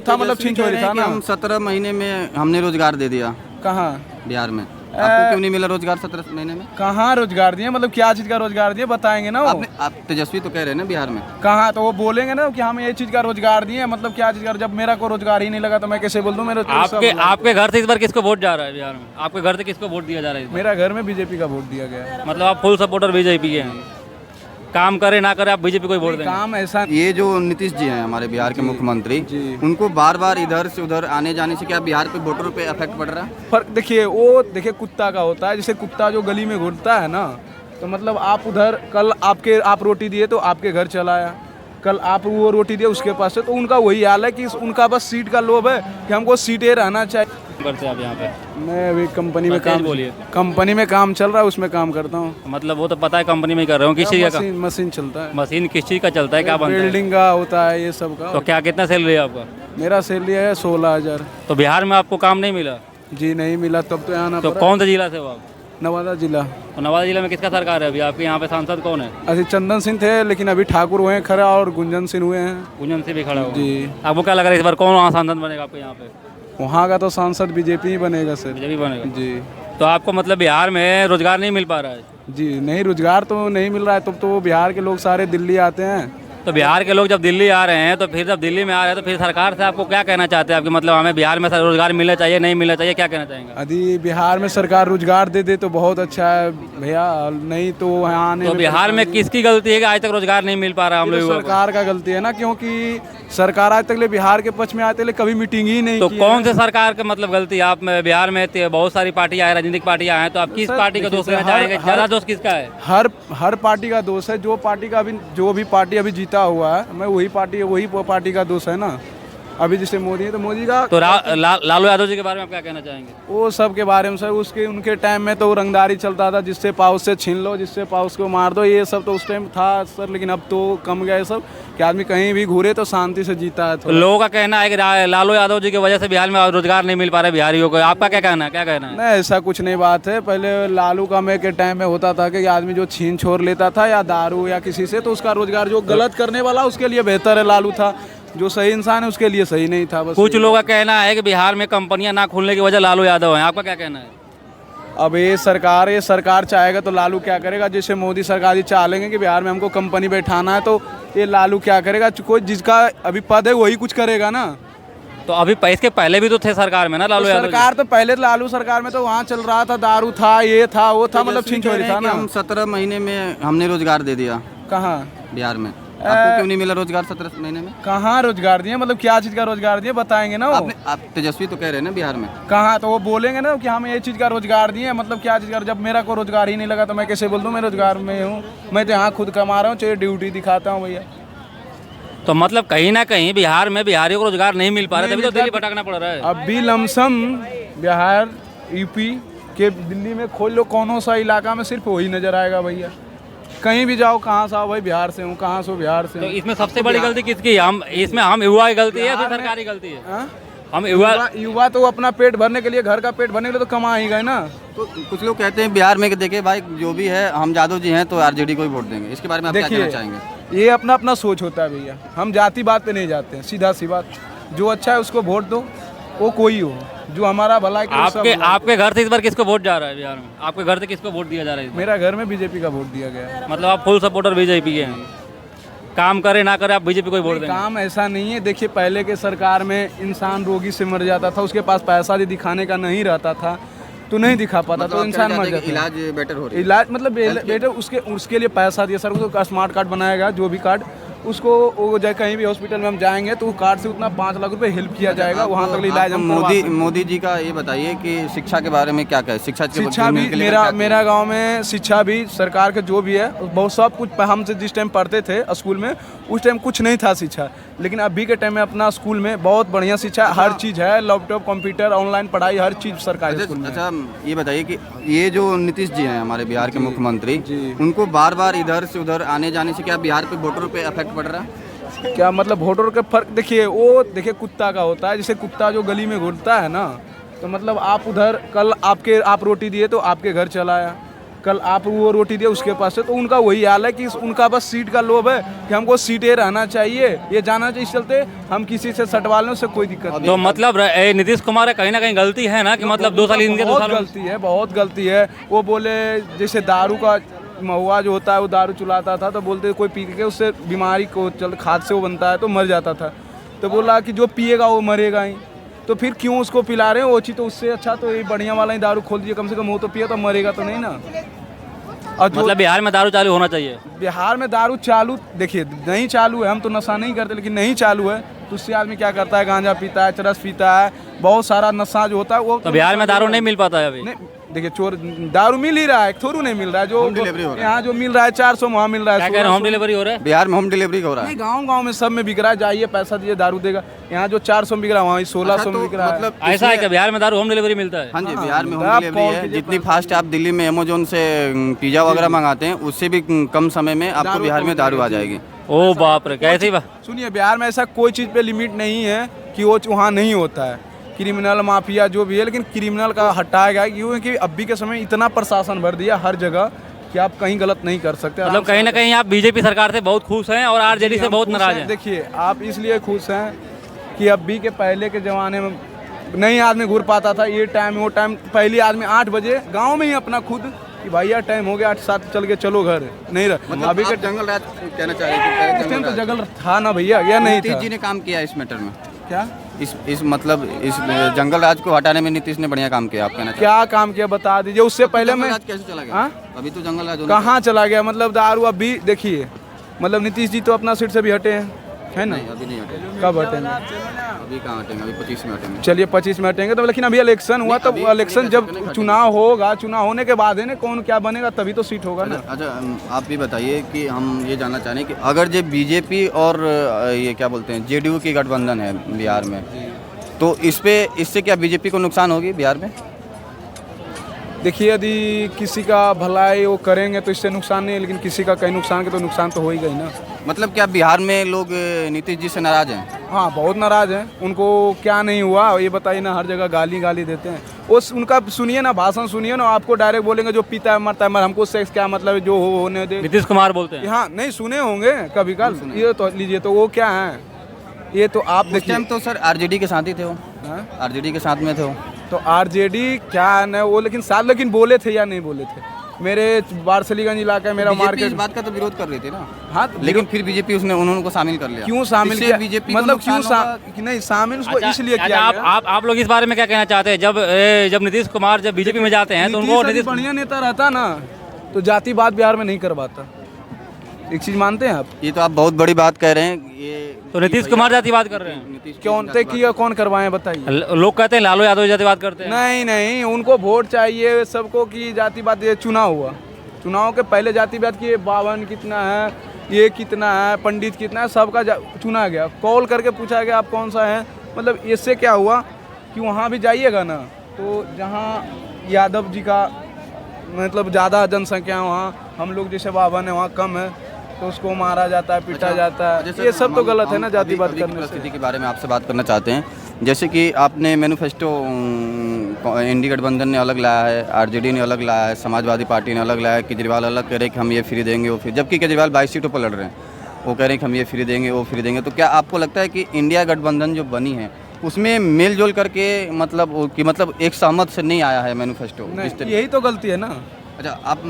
था, मतलब छिंचोरी था ना। हम 17 महीने में हमने रोजगार दे दिया। कहाँ? बिहार में। आपको क्यों नहीं मिला रोजगार 17 महीने में? कहाँ रोजगार दिए, मतलब क्या चीज़ का रोजगार दिए बताएंगे ना वो। आप तेजस्वी तो कह रहे हैं ना बिहार में। कहाँ, तो वो बोलेंगे ना कि हम ये चीज़ का रोजगार दिए, मतलब क्या चीज़ का। जब मेरा को रोजगार ही नहीं लगा तो मैं कैसे बोल दूँ मेरे आपके घर से इस बार किसको वोट जा रहा है बिहार में? आपके घर से किसको वोट दिया जा रहा है? मेरा घर में बीजेपी का वोट दिया गया है। मतलब आप फुल सपोर्टर बीजेपी के हैं, काम करे ना करे आप बीजेपी को ही वोट देंगे? काम ऐसा, ये जो नीतीश जी हैं हमारे बिहार के मुख्यमंत्री, उनको बार बार इधर से उधर आने जाने से क्या बिहार पे वोटरों पे इफेक्ट पड़ रहा है? फर्क देखिए, वो देखिए कुत्ता का होता है। जैसे कुत्ता जो गली में घूमता है ना, तो मतलब आप उधर कल आप रोटी दिए तो आपके घर चला आया, कल आप वो रोटी दिए उसके पास से, तो उनका वही हाल है कि उनका बस सीट का लोभ है कि हमको सीटें रहना चाहिए। करते हैं आप यहाँ पे? मैं अभी कंपनी में काम, बोलिए। कंपनी में काम चल रहा है, उसमें काम करता हूँ। मतलब वो तो पता है कंपनी में कर रहे हो, किस चीज़ का? मशीन चलता है। मशीन किस चीज़ का चलता है, क्या बनता है? बिल्डिंग का होता है ये सब का। तो क्या कितना सैलरी है आपका? मेरा सैलरी है 16,000। तो बिहार में आपको काम नहीं मिला? जी नहीं मिला, तब तो यहाँ तो कौन सा जिला से हो आप? नवादा जिला। तो नवादा जिला में किसका सरकार है अभी? आपके यहाँ पे सांसद कौन है? अभी चंदन सिंह थे, लेकिन अभी ठाकुर हुए हैं खड़ा, और गुंजन सिंह हुए हैं। गुंजन सिंह भी खड़ा हुआ जी। आपको क्या लग रहा है इस बार कौन वहाँ सांसद बनेगा आपके यहाँ पे? वहाँ का तो सांसद बीजेपी ही बनेगा सर। बीजेपी बनेगा जी। तो आपको मतलब बिहार में रोजगार नहीं मिल पा रहा है? जी नहीं, रोजगार तो नहीं मिल रहा है। तब तो बिहार के लोग सारे दिल्ली आते हैं। तो बिहार के लोग जब दिल्ली आ रहे हैं, तो फिर जब दिल्ली में आ रहे हैं तो फिर सरकार से आपको क्या कहना चाहते हैं? आपके मतलब हमें बिहार में रोजगार मिलना चाहिए, नहीं मिलना चाहिए, क्या कहना चाहेंगे? यदि बिहार में सरकार रोजगार दे दे तो बहुत अच्छा है भैया, नहीं तो यहाँ आने तो बिहार में किसकी गलती है कि आज तक रोजगार नहीं मिल पा रहा हम लोग? सरकार का गलती है ना, क्योंकि सरकार आज तक बिहार के पक्ष में आते ले कभी मीटिंग ही नहीं तो की कौन से सरकार का मतलब गलती है? आप बिहार में बहुत सारी पार्टियां हैं, राजनीतिक पार्टियां हैं, तो आप किस पार्टी का दोष देना चाहेंगे? ज्यादा दोष किसका है? हर पार्टी का दोष है। जो भी पार्टी अभी जीता हुआ है, मैं वही पार्टी का दोष है ना। अभी जैसे मोदी है तो मोदी का। तो लालू यादव जी के बारे में आप क्या कहना चाहेंगे? वो सब के बारे में सर, उनके टाइम में तो रंगदारी चलता था, जिससे पाउस से छीन लो, जिससे पाउस को मार दो, ये सब तो उस टाइम था सर। लेकिन अब तो कम गया सब कि आदमी कहीं भी घूरे तो शांति से जीता है। तो लोगों का कहना है कि लालू यादव जी की वजह से बिहार में रोजगार नहीं मिल पा रहा है बिहारियों को। आपका क्या कहना है? नहीं, ऐसा कुछ नहीं बात है। पहले लालू का में के टाइम में होता था कि आदमी जो छीन छोड़ लेता था या दारू या किसी से, तो उसका रोजगार, जो गलत करने वाला उसके लिए बेहतर है लालू था, जो सही इंसान है उसके लिए सही नहीं था। बस कुछ लोगों का कहना है कि बिहार में कंपनियां ना खुलने की वजह लालू यादव हैं। आपका क्या कहना है? अब ये सरकार चाहेगा तो लालू क्या करेगा? जैसे मोदी सरकार ही चाह लेंगे कि बिहार में हमको कंपनी बैठाना है, तो ये लालू क्या करेगा? कोई जिसका अभी पद है वही कुछ करेगा ना। तो अभी इसके पहले भी तो थे सरकार में ना लालू यादव? सरकार तो पहले लालू सरकार में तो वहाँ चल रहा था, दारू था, ये था, वो था, मतलब छिंचोरी था ना। हम 17 महीने में हमने रोजगार दे दिया। कहाँ? बिहार में। आपको क्यों नहीं मिला रोजगार 17 महीने में? कहाँ रोजगार दिए, मतलब क्या चीज़ का रोजगार दिए बताएंगे ना वो। आप तेजस्वी तो कह रहे हैं ना बिहार में। कहाँ, तो वो बोलेंगे ना कि हम ये चीज़ का रोजगार दिए, मतलब क्या चीज़ का। जब मेरा को रोजगार ही नहीं लगा तो मैं कैसे बोल दूँ मैं रोजगार में हूँ? मैं तो यहाँ खुद कमा रहा हूँ, चाहे ड्यूटी दिखाता हूँ भैया। तो मतलब कहीं ना कहीं बिहार में बिहारियों को रोजगार नहीं मिल पा रहा है, तभी तो दिल्ली भटकना पड़ रहा है। अब भी लमसम बिहार यूपी के दिल्ली में खोल लो, कौन सा इलाका में सिर्फ वही नजर आएगा भैया। कहीं भी जाओ, कहाँ से आओ भाई, बिहार से हूँ, कहाँ से बिहार से। तो इसमें सबसे बड़ी गलती किसकी है? हम युवा की गलती है या फिर सरकारी गलती है? हम युवा तो अपना पेट भरने के लिए, घर का पेट भरने के लिए तो कमा ही गए ना। तो कुछ लोग कहते हैं बिहार में कि देखिए भाई, जो भी है हम यादव जी हैं तो आरजेडी को ही वोट देंगे। इसके बारे में आप क्या कहना चाहेंगे? ये अपना अपना सोच होता है भैया, हम जाति बात पे नहीं जाते हैं, सीधा सी बात। जो अच्छा है उसको वोट दो, वो कोई हो, जो हमारा भला है। आपके घर से इस बार किसको वोट जा रहा है बिहार में? आपके घर से किसको वोट दिया जा रहा है? मेरा घर में बीजेपी का वोट दिया गया। मतलब आप फुल सपोर्टर बीजेपी के हैं, काम करे ना करे आप बीजेपी को ही वोट देंगे? काम ऐसा नहीं है। देखिए, पहले के सरकार में इंसान रोगी से मर जाता था, उसके पास पैसा भी दिखाने का नहीं रहता था, तो नहीं दिखा पाता, तो इंसान मर जाता। इलाज बेटर हो रहा है। इलाज मतलब बेटर, उसके लिए पैसा दिया सर। उसको स्मार्ट कार्ड बनाया गया, जो भी कार्ड उसको, वो जाए कहीं भी हॉस्पिटल में हम जाएंगे तो कार्ड से उतना 5 लाख रुपए हेल्प किया जाएगा, वहाँ तक इलाज हम मोदी जी का ये बताइए कि शिक्षा के बारे में क्या कहे? शिक्षा भी मेरा गांव में शिक्षा भी सरकार के जो भी है बहुत सब कुछ। हम से जिस टाइम पढ़ते थे स्कूल में, उस टाइम कुछ नहीं था शिक्षा, लेकिन अभी के टाइम में अपना स्कूल में बहुत बढ़िया शिक्षा, हर चीज़ है, लैपटॉप, कंप्यूटर, ऑनलाइन पढ़ाई, हर चीज़ सरकारी स्कूल में। अच्छा, ये बताइए कि ये जो नीतीश जी हैं हमारे बिहार के मुख्यमंत्री, उनको बार बार इधर से उधर आने जाने से क्या बिहार पे वोटरों पे इफेक्ट पड़ रहा है? क्या मतलब वोटर के फर्क? देखिए कुत्ता का होता है। जैसे कुत्ता जो गली में घूमता है ना, तो मतलब आप उधर कल आप रोटी दिए तो आपके घर चला आया, कल आप वो रोटी दिए उसके पास से, तो उनका वही हाल है कि उनका बस सीट का लोभ है कि हमको सीटें रहना चाहिए, ये जाना चाहिए। इस चलते हम किसी से सटवा लें, उससे कोई दिक्कत नहीं। तो मतलब नीतीश कुमार का कहीं ना कहीं गलती है ना कि मतलब 2 साल इनके 2 बहुत साल गलती है, बहुत गलती है। वो बोले जैसे दारू का महुआ जो होता है, वो दारू चुलाता था तो बोलते कोई पी के उससे बीमारी को खाद से वो बनता है तो मर जाता था, तो बोला कि जो पिएगा वो मरेगा ही, तो फिर क्यों उसको पिला रहे हैं वो चीज़, तो उससे अच्छा तो ये बढ़िया वाला ही दारू खोल दीजिए, कम से कम वो तो पिए तो मरेगा तो नहीं ना। और मतलब बिहार में दारू चालू होना चाहिए। बिहार में दारू चालू, देखिए नहीं चालू है, हम तो नशा नहीं करते, लेकिन नहीं चालू है तो उससे आदमी क्या करता है, गांजा पीता है, चरस पीता है, बहुत सारा नशा जो होता है वो। तो बिहार में दारू नहीं मिल पाता है अभी? नहीं, देखिए चोर दारू मिल ही रहा है, थोड़ू नहीं मिल रहा है, जो यहाँ जो मिल रहा है 400 वहाँ मिल रहा है। क्या कह रहे हैं, होम डिलीवरी हो रहा है बिहार में? होम डिलीवरी हो रहा है? नहीं, गाँव में सब में बिक रहा है, जाइए पैसा दीजिए दारू देगा। यहाँ जो 400 में बिक रहा है वहाँ 1600 में बिक रहा है। मतलब ऐसा है कि बिहार में दारू होम डिलीवरी मिलता है? हाँ जी, बिहार में होम डिलीवरी है। जितनी फास्ट आप दिल्ली में अमेजोन से पिज्जा वगैरह मंगाते हैं, उससे भी कम समय में आपको बिहार में दारू आ जाएगी। ओ बाप रे, कैसी बात। सुनिए, बिहार में ऐसा कोई चीज़ पे लिमिट नहीं है कि वो वहाँ नहीं होता है, क्रिमिनल माफिया जो भी है, लेकिन क्रिमिनल का हटाया गया क्योंकि अभी के समय इतना प्रशासन भर दिया हर जगह कि आप कहीं गलत नहीं कर सकते। मतलब कहीं ना कहीं आप बीजेपी सरकार से बहुत खुश हैं और आरजेडी से बहुत नाराज हैं। देखिए, आप इसलिए खुश हैं कि अभी के पहले के ज़माने में नहीं आदमी घूर पाता था, ये टाइम वो टाइम, पहले आदमी 8 बजे गाँव में ही अपना खुद कि भैया टाइम हो गया 8-7 चल के चलो घर, नहीं रहा। मतलब अभी के जंगल राज कहना चाह रहे इस टाइम तो जंगल था ना भैया, या नहीं था? नीतीश जी ने काम किया इस मैटर में क्या इस मतलब इस जंगल राज को हटाने में नीतीश ने बढ़िया काम किया, आप कहना क्या काम किया बता दीजिए। उससे पहले मैं राज कैसे चला गया? हाँ? अभी तो जंगल राज कहाँ चला गया, मतलब दारू अभी देखिए, मतलब नीतीश जी तो अपना सीट से भी हटे हैं, है ना? अभी नहीं हटेंगे। कब हटेंगे? अभी कहाँ हटेंगे? अभी 25 में हटेंगे। चलिए 25 में हटेंगे तो, लेकिन अभी इलेक्शन हुआ, तब इलेक्शन जब चुनाव होगा, चुनाव होने के बाद है ना कौन क्या बनेगा, तभी तो सीट होगा ना। अच्छा, आप भी बताइए कि हम ये जानना चाह रहे हैं कि अगर जो बीजेपी और ये क्या बोलते हैं जेडीयू की गठबंधन है बिहार में, तो इससे क्या बीजेपी को नुकसान होगी बिहार में? देखिए, यदि किसी का भलाई वो करेंगे तो इससे नुकसान नहीं है, लेकिन किसी का कहीं नुकसान के तो नुकसान तो हो ही गई ना। मतलब क्या बिहार में लोग नीतीश जी से नाराज हैं? हाँ, बहुत नाराज हैं। उनको क्या नहीं हुआ ये बताइए ना, हर जगह गाली देते हैं। उनका सुनिए ना, भाषण सुनिए ना, आपको डायरेक्ट बोलेंगे जो पीता है मरता है, मर हमको सेक्स क्या मतलब है, जो होने दे। नीतीश कुमार बोलते हैं। हाँ, नहीं सुने होंगे कभी कल, ये तो लीजिए, तो वो क्या है, ये तो आप देखिए। टाइम तो सर आरजेडी के साथ ही थे वो, आरजेडी के साथ में थे वो, तो आरजेडी क्या है वो, लेकिन साथ लेकिन बोले थे या नहीं बोले थे? मेरे वारसलीगंज इलाका है मेरा मार्केट, इस बात का तो विरोध कर रही थी ना। हाँ, लेकिन फिर बीजेपी उन्होंने शामिल कर लिया। क्यों शामिल किया? बीजेपी मतलब क्यों नहीं शामिल, उसको इसलिए किया गया। आप लोग इस बारे में क्या कहना चाहते हैं? जब नीतीश कुमार जब बीजेपी में जाते हैं तो उनको नीतीश बढ़िया नेता रहता ना तो जातिवाद बिहार में नहीं करवाता। एक चीज मानते हैं आप? ये तो आप बहुत बड़ी बात कह रहे हैं। ये तो नीतीश कुमार जातिवाद कर रहे हैं? कौन करवाए बताइए? लोग कहते हैं लालू यादव जातिवाद करते हैं। नहीं, उनको वोट चाहिए सबको कि जातिवाद। ये चुनाव हुआ, चुनाव के पहले जातिवाद की बावन कितना है, ये कितना है, पंडित कितना है, सबका चुना गया, कॉल करके पूछा गया आप कौन सा है। मतलब इससे क्या हुआ कि वहाँ भी जाइएगा ना तो जहाँ यादव जी का मतलब ज़्यादा जनसंख्या है, वहाँ हम लोग जैसे बावन है वहाँ कम है, तो उसको मारा जाता है, पीटा जाता है। ये सब तो गलत है ना जातिवाद करने से। स्थिति के बारे में आपसे बात करना चाहते हैं, जैसे कि आपने मैनिफेस्टो इंडी गठबंधन ने अलग लाया है, आरजेडी ने अलग लाया है, समाजवादी पार्टी ने अलग लाया है, केजरीवाल अलग कह रहे हैं कि हम ये फ्री देंगे वो फ्री, जबकि केजरीवाल 22 सीटों पर लड़ रहे हैं, वो कह रहे हैं कि हम ये फ्री देंगे वो फ्री देंगे। तो क्या आपको लगता है कि इंडिया गठबंधन जो बनी है उसमें मेल जोल करके मतलब एक सहमत से नहीं आया है मैनिफेस्टो? यही तो गलती है ना। अच्छा, आप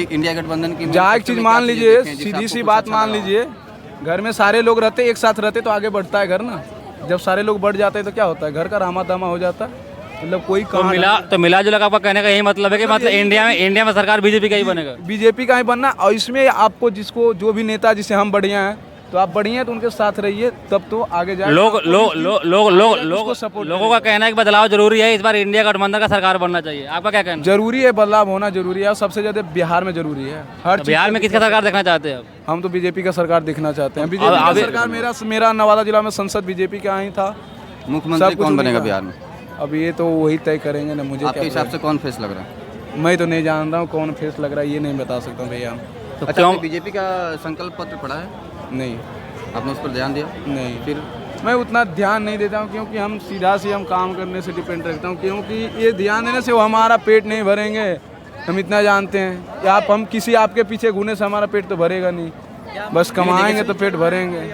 इंडिया गठबंधन की एक चीज मान लीजिए, सीधी सी बात मान लीजिए, घर में सारे लोग रहते, एक साथ रहते तो आगे बढ़ता है घर ना। जब सारे लोग बढ़ जाते हैं तो क्या होता है, घर का रामा दामा हो जाता है। मतलब कोई तो मिला जुला आपका कहने का यही मतलब है कि मतलब इंडिया में सरकार बीजेपी का ही बनेगा? बीजेपी का ही बनना। और इसमें आपको जिसको जो भी नेता जिसे हम बढ़िया हैं तो आप बढ़िया हैं तो उनके साथ रहिए, तब तो आगे जाए। लोगों का कहना है कि बदलाव जरूरी है, इस बार इंडिया गठबंधन का सरकार बनना चाहिए, आपका क्या कहना? जरूरी है, बदलाव होना जरूरी है, और सबसे ज्यादा बिहार में जरूरी है। हर बिहार में किसका सरकार देखना चाहते हैं? हम तो बीजेपी का सरकार देखना चाहते हैं। बीजेपी का सरकार, मेरा नवादा जिला में संसद बीजेपी का ही था। मुख्यमंत्री कौन बनेगा बिहार में? अब ये तो वही तय करेंगे ना। मुझे आपके हिसाब से कौन फेस लग रहा है? मैं तो नहीं जान रहा हूँ कौन फेस लग रहा है, ये नहीं बता सकता हूँ भैया। अच्छा, बीजेपी का संकल्प पत्र पढ़ा है? नहीं। आपने उस पर ध्यान दिया? नहीं। फिर मैं उतना ध्यान नहीं देता हूँ, क्योंकि हम काम करने से डिपेंड रखता हूँ, क्योंकि ये ध्यान देने से वो हमारा पेट नहीं भरेंगे, हम इतना जानते हैं। या हम किसी आपके पीछे घूमने से हमारा पेट तो भरेगा नहीं, बस कमाएंगे तो पेट भरेंगे,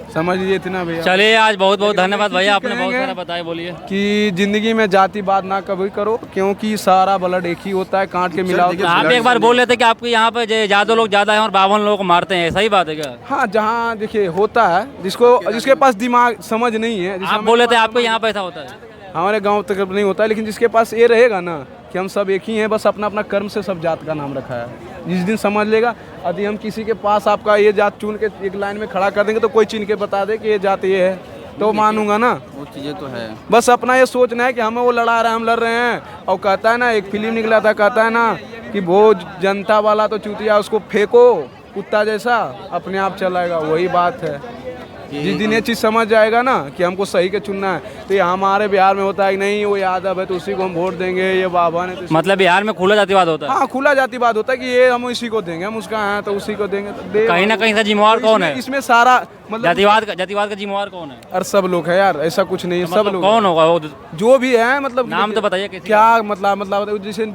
समझ लीजिए इतना भैया। चलिए, आज बहुत बहुत धन्यवाद भैया, आपने बहुत कहेंगे सारा बताया। बोलिए कि जिंदगी में जातिवाद ना कभी करो, क्योंकि सारा ब्लड एक ही होता है, काट के मिलाओ। आप एक बार बोल रहे थे कि आपके यहाँ पे ज्यादा लोग ज्यादा हैं और 52 लोगों को मारते हैं, सही बात है क्या? हाँ, जहाँ देखिए होता है, जिसके पास दिमाग समझ नहीं है। आप बोल रहे थे आपके यहाँ पे ऐसा होता है? हमारे गांव तक नहीं होता है, लेकिन जिसके पास ये रहेगा ना कि हम सब एक ही हैं, बस अपना अपना कर्म से सब जात का नाम रखा है। जिस दिन समझ लेगा, यदि हम किसी के पास आपका ये जात चुन के एक लाइन में खड़ा कर देंगे तो कोई चिन्ह के बता दे कि ये जात ये है, तो मानूंगा ना। वो चीज़ें तो है, बस अपना ये सोचना है कि हमें वो लड़ा रहा है, हम लड़ रहे हैं। और कहता है ना, एक फिल्म निकला था, कहता है ना कि वो जनता वाला तो चूतिया, उसको फेंको कुत्ता जैसा, अपने आप चलाएगा। वही बात है। जिस दिन ये चीज़ समझ जाएगा ना कि हमको सही के चुनना है, तो ये हमारे बिहार में होता है कि नहीं वो यादव है तो उसी को हम वोट देंगे, ये बाबा ने तो मतलब बिहार में खुला जातिवाद होता है? हाँ, खुला जातिवाद होता है कि ये हम इसी को देंगे, हम उसका हैं तो उसी को देंगे। तो कहीं ना कहीं से जिम्मेवार कौन है इसमें सारा मतलब जातिवाद का जिम्मेवार कौन है? और सब लोग है यार, ऐसा कुछ नहीं है, सब लोग कौन होगा वो? जो भी है, मतलब नाम तो बताइए किसी क्या मतलब जैसे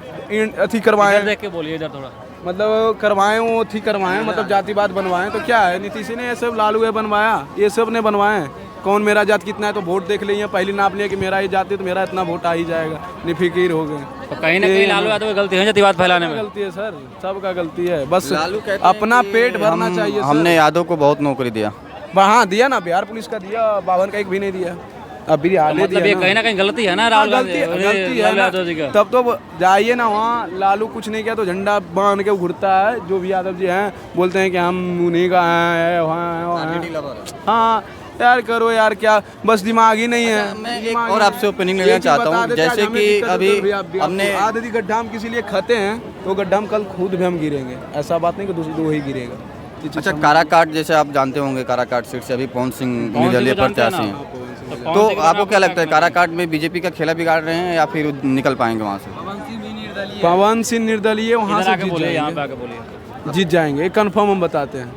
अथी करवाए, देख के बोलिए इधर थोड़ा। मतलब करवाएं, वो थी करवाएं, मतलब जातिवाद बनवाएं, तो क्या है, नीतीश ने ये सब, लालू है बनवाया, ये सब ने बनवाए। कौन मेरा जात कितना है तो वोट देख लीजिए, पहली नाप लिया कि मेरा ये जाति, तो मेरा इतना वोट आ ही जाएगा, निफिकीर हो गए। तो कहीं ना कहीं लालू यादव की गलती है जातिवाद फैलाने में? गलती है सर, सबका गलती है, बस लालू कहते हैं अपना कि पेट भरना चाहिए। हमने यादव को बहुत नौकरी दिया। हाँ दिया ना, बिहार पुलिस का दिया, 52 का एक भी नहीं दिया, अभी हाले मतलब ये दिया कहीं ना कहीं गलती है ना राहुल गलती है लालू ना। यादव जी का? तब तो जाइए ना वहाँ, लालू कुछ नहीं किया तो झंडा बांध के घुरता है। जो भी यादव जी हैं बोलते हैं कि हम उन्हीं का हैं, वहाँ हैं। हाँ यार, करो यार, क्या बस दिमाग ही नहीं है। मैं एक और आपसे ओपिनियन लेना चाहता हूँ, जैसे कि अभी हमने आदि गड्ढा हम किसी लिए खाते हैं, तो गड्ढा हम कल खुद भी हम गिरेंगे, ऐसा बात नहीं कि दूसरी दो ही गिरेगा। अच्छा, काराकाट जैसे आप जानते होंगे, काराकाट सीट से अभी पवन सिंह निर्दलीय प्रत्याशी हैं, तो आपको क्या लगता है काराकाट में बीजेपी का खेला बिगाड़ रहे हैं या फिर निकल पाएंगे वहाँ से? पवन सिंह निर्दलीय वहाँ से जीत जाएंगे, कंफर्म हम बताते हैं।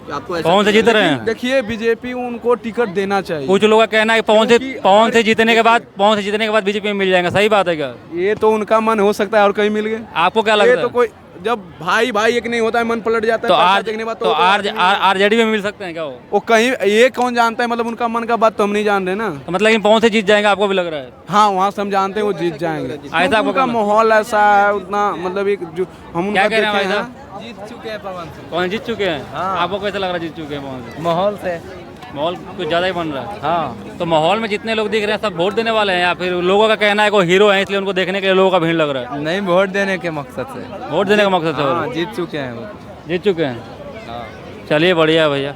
आपको पवन से जीत रहे हैं? देखिए, बीजेपी उनको टिकट देना चाहिए। कुछ लोगों का कहना है पवन से जीतने के बाद बीजेपी में मिल जाएगा, सही बात है क्या? ये तो उनका मन हो सकता है, और कहीं मिल गए। आपको क्या लगता है? तो कोई जब भाई एक नहीं होता है, मन पलट जाता है, तो पैसा देखने के बाद तो आरजेडी में मिल सकते हैं क्या वो कहीं, ये कौन जानता है, मतलब उनका मन का बात तो हम नहीं जान रहे ना। तो मतलब पवन से जीत जाएंगे, आपको भी लग रहा है? हाँ, वहाँ से हम जानते हैं वो जीत जाएंगे। ऐसा उनका माहौल ऐसा है, उतना मतलब एक जो हम क्या उनका कह रहे हैं देखे भाई हैं। साहब? जीत चुके हैं पवन जीत चुके हैं। आपको कैसा लग रहा है जीत चुके हैं पवन से? माहौल कुछ ज़्यादा ही बन रहा है। हाँ, तो माहौल में जितने लोग दिख रहे हैं सब वोट देने वाले हैं या फिर लोगों का कहना है कोई हीरो है इसलिए उनको देखने के लिए लोगों का भीड़ लग रहा है? नहीं, वोट देने के मकसद से। वोट देने का मकसद से हाँ, जीत चुके हैं वो। जीत चुके हैं। चलिए, बढ़िया है भैया।